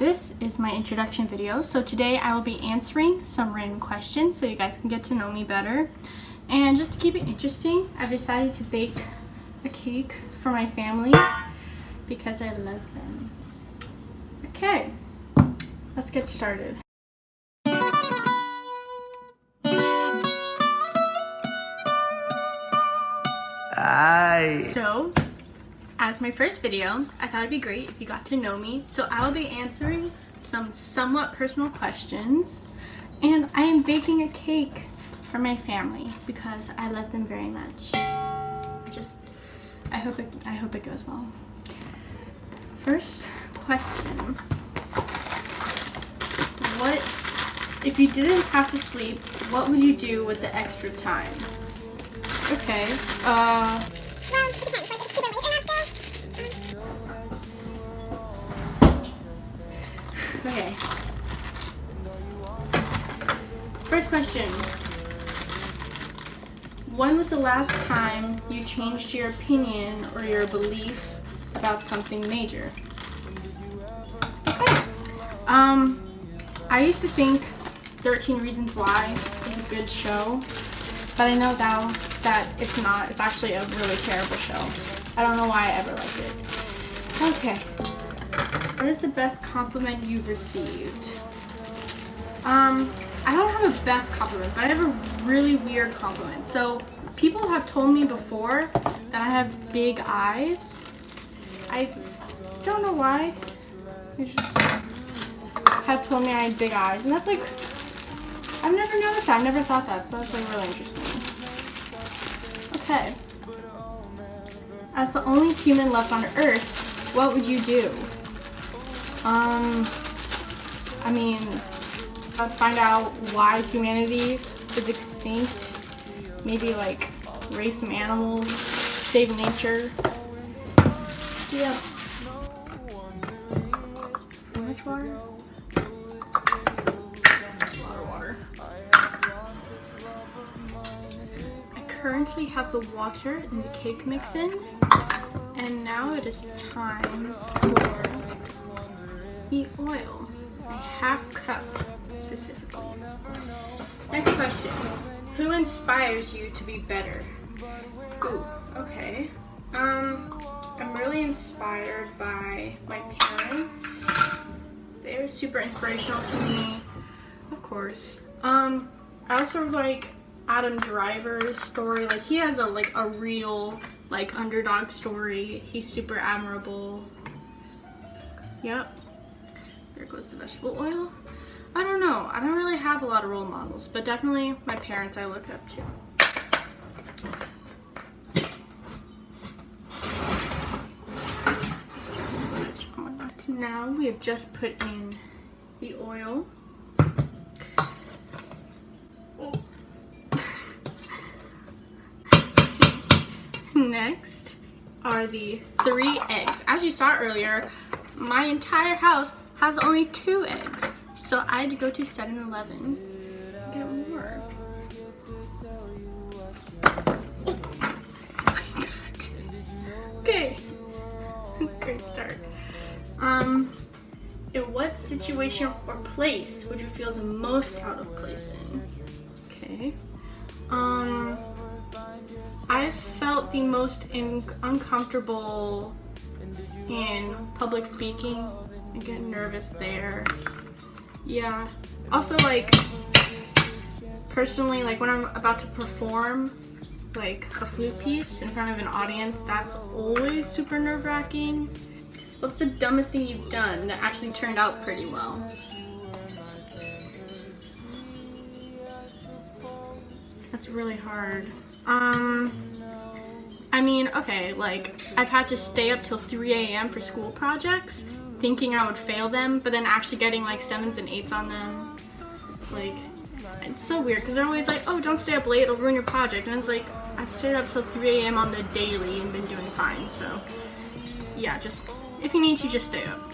This is my introduction video. So today I will be answering some random questions so you guys can get to know me better. And just to keep it interesting, I've decided to bake a cake for my family because I love them. Okay, let's get started. So, as my first video, I thought it'd be great if you got to know me. So I will be answering some somewhat personal questions, and I am baking a cake for my family because I love them very much. I hope it goes well. First question: what if you didn't have to sleep? What would you do with the extra time? Okay. Okay. First question. When was the last time you changed your opinion or your belief about something major? Okay. I used to think 13 Reasons Why was a good show, but I know now that it's not. It's actually a really terrible show. I don't know why I ever liked it. Okay. What is the best compliment you've received? I don't have a best compliment, but I have a really weird compliment. So people have told me before that I have big eyes. I don't know why. They just have told me I had big eyes, and that's like, I've never noticed that. I've never thought that, so that's like really interesting. Okay. As the only human left on Earth, what would you do? I mean, I'd find out why humanity is extinct. Maybe like raise some animals, save nature. Yep. How much water? A lot of water. I currently have the water and the cake mix in, and now it is time for the oil, a half cup specifically. Next question: who inspires you to be better? Ooh, okay. I'm really inspired by my parents. They're super inspirational to me, of course. I also like Adam Driver's story. Like, he has a real underdog story. He's super admirable. Yep. There goes the vegetable oil. I don't know. I don't really have a lot of role models, but definitely my parents I look up to. This is terrible footage. Oh my god. Now we have just put in the oil. Oh. Next are the 3 eggs. As you saw earlier, my entire house has only 2 eggs, so I had to go to 7-Eleven and get more. Oh. Okay, that's a great start. In what situation or place would you feel the most out of place in? Okay. I felt the most uncomfortable in public speaking. I get nervous there. Yeah. Also, personally, when I'm about to perform, a flute piece in front of an audience, that's always super nerve-wracking. What's the dumbest thing you've done that actually turned out pretty well? That's really hard. I mean, okay, I've had to stay up till 3 a.m. for school projects, thinking I would fail them, but then actually getting 7s and 8s on them. It's so weird because they're always like, oh, don't stay up late, it'll ruin your project. And it's like, I've stayed up till 3 a.m. on the daily and been doing fine. So yeah, just if you need to, just stay up.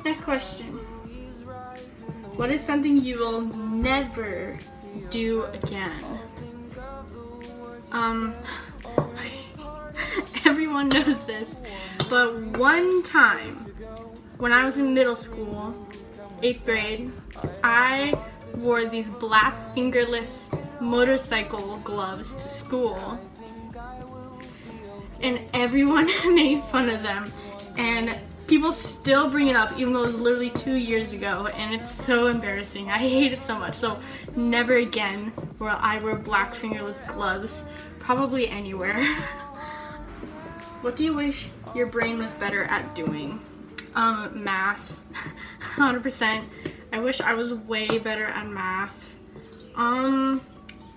Next question: what is something you will never do again? Everyone knows this, but one time when I was in middle school, 8th grade, I wore these black fingerless motorcycle gloves to school. And everyone made fun of them. And people still bring it up even though it was literally 2 years ago, and it's so embarrassing. I hate it so much. So never again will I wear black fingerless gloves, probably anywhere. What do you wish your brain was better at doing? Math. 100%. I wish I was way better at math. I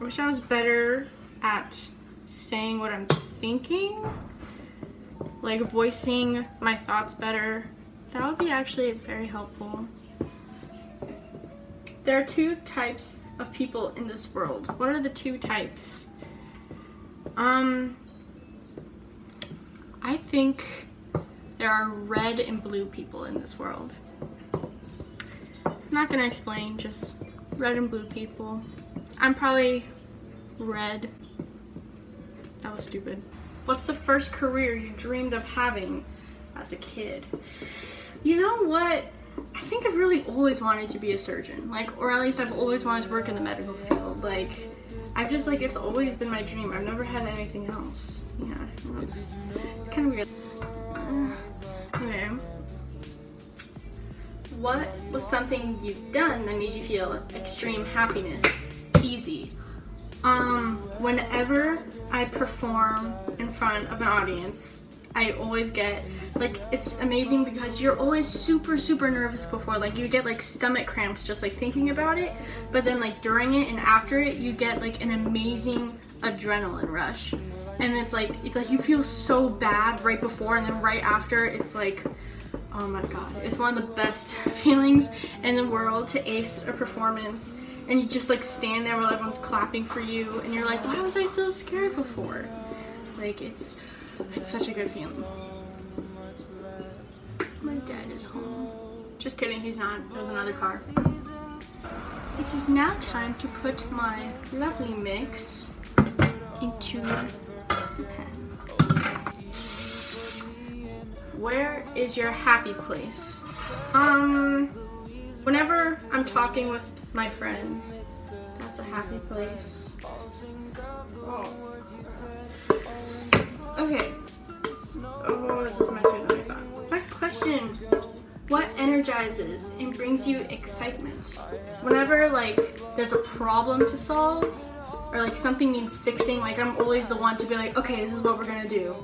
wish I was better at saying what I'm thinking. Like voicing my thoughts better. That would be actually very helpful. There are 2 types of people in this world. What are the 2 types? I think there are red and blue people in this world. I'm not gonna explain, just red and blue people. I'm probably red. That was stupid. What's the first career you dreamed of having as a kid? You know what? I think I've really always wanted to be a surgeon. Like, or at least I've always wanted to work in the medical field. Like, I've just, like, it's always been my dream. I've never had anything else. Yeah, it's kind of weird. Okay. What was something you've done that made you feel extreme happiness? Easy. Whenever I perform in front of an audience, I always get, like, it's amazing because you're always super, super nervous before. Like, you get, like, stomach cramps just, like, thinking about it. But then, like, during it and after it, you get, like, an amazing adrenaline rush. And it's like you feel so bad right before, and then right after, it's like, oh my god. It's one of the best feelings in the world to ace a performance. And you just, like, stand there while everyone's clapping for you, and you're like, why was I so scared before? Like, it's such a good feeling. My dad is home. Just kidding, he's not. There's another car. It is now time to put my lovely mix into the pan. Where is your happy place? Whenever I'm talking with my friends, that's a happy place. Oh. Okay. Oh, this is messier than I thought. Next question. What energizes and brings you excitement? Whenever, like, there's a problem to solve, or, like, something needs fixing, like, I'm always the one to be like, okay, this is what we're gonna do.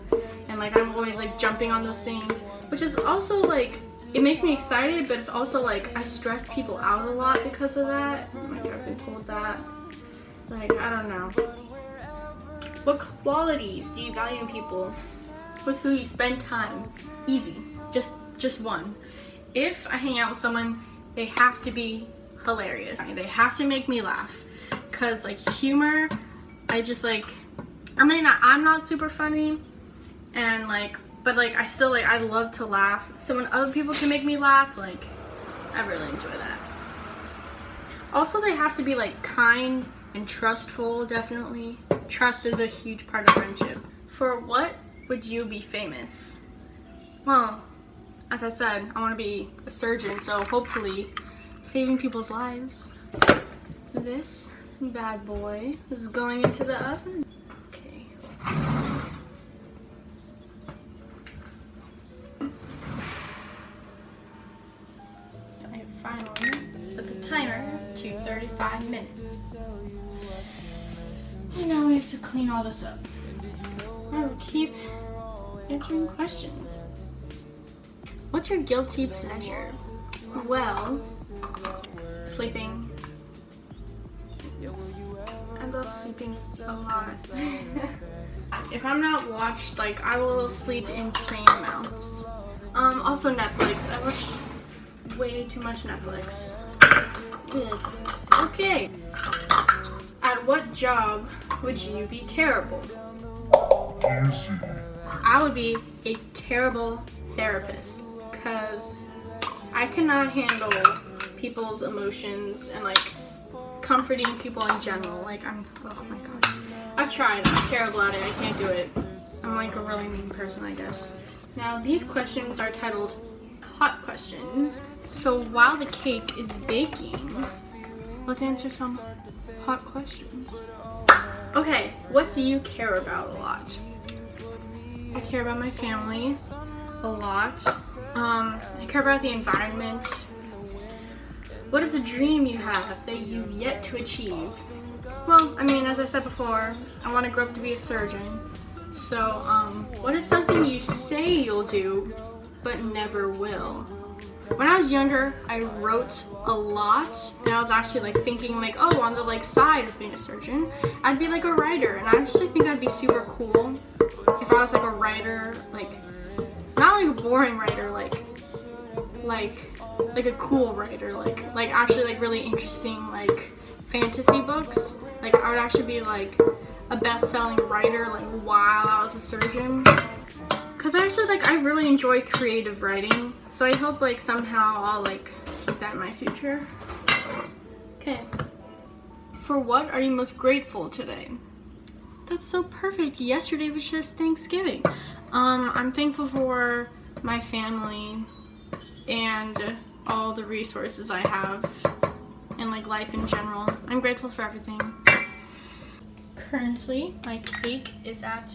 And, like, I'm always, like, jumping on those things, which is also, like, it makes me excited, but it's also, like, I stress people out a lot because of that. Like, I've been told that. Like, I don't know. What qualities do you value in people with who you spend time? Easy. Just one. If I hang out with someone, they have to be hilarious. They have to make me laugh. Cause, like, humor, I just, like, I mean, I'm not super funny, and, like, but, like, I still, like, I love to laugh. So when other people can make me laugh, like, I really enjoy that. Also, they have to be, like, kind and trustful, definitely. Trust is a huge part of friendship. For what would you be famous? Well, as I said, I want to be a surgeon, so hopefully saving people's lives. This bad boy is going into the oven. Okay. So I have finally set the timer to 35 minutes. And now we have to clean all this up. I will keep answering questions. What's your guilty pleasure? Well, sleeping. I love sleeping a lot. If I'm not watched, like, I will sleep insane amounts. Also Netflix. I watch way too much Netflix. Good. Okay. At what job would you be terrible? I would be a terrible therapist because I cannot handle people's emotions and, like, comforting people in general. Like, oh my god. I've tried. I'm terrible at it. I can't do it. I'm, like, a really mean person, I guess. Now, these questions are titled hot questions. So while the cake is baking, let's answer some hot questions. Okay, what do you care about a lot? I care about my family a lot. I care about the environment. What is a dream you have that you've yet to achieve? Well, I mean, as I said before, I want to grow up to be a surgeon. So, what is something you say you'll do, but never will? When I was younger, I wrote a lot, and I was actually like thinking like, oh, on the like side of being a surgeon, I'd be like a writer, and I actually think that'd be super cool if I was like a writer, like not like a boring writer, like a cool writer, like actually like really interesting like fantasy books. Like I would actually be like a best-selling writer like while I was a surgeon. Cause I really enjoy creative writing, so I hope like somehow I'll like keep that in my future. Okay. For what are you most grateful today? That's so perfect. Yesterday was just Thanksgiving. I'm thankful for my family and all the resources I have and like life in general. I'm grateful for everything. Currently, my cake is at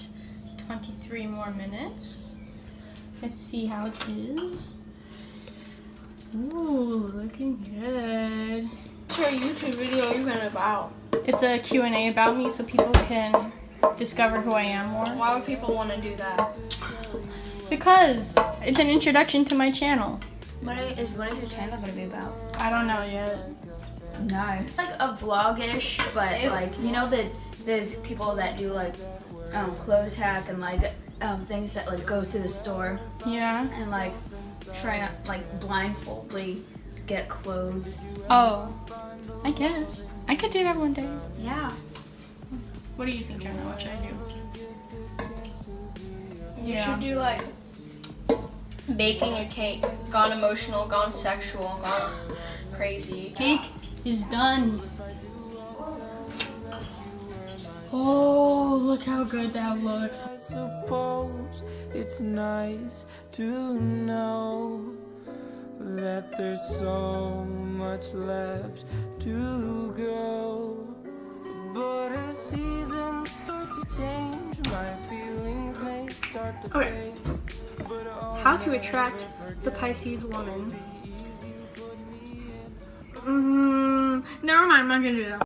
23 more minutes. Let's see how it is. Ooh, looking good. What's your YouTube video even about? It's a Q&A about me so people can discover who I am more. Why would people want to do that? Because it's an introduction to my channel. What is your channel gonna be about? I don't know yet. No. Like a vlog-ish, but like, you know that there's people that do like clothes hack and like things that like go to the store Yeah. and like try not like blindfoldly get clothes. Oh, I guess. I could do that one day. Yeah. What do you think, Jenna? What should I do? You Yeah. should do like baking a cake. Gone emotional, gone sexual, gone crazy. Cake is done. Oh, look how good that looks. I suppose it's nice to know that there's so much left to go. But as seasons start to change, my feelings may start to Okay. fade. How to attract the Pisces woman. Never mind, I'm not gonna do that.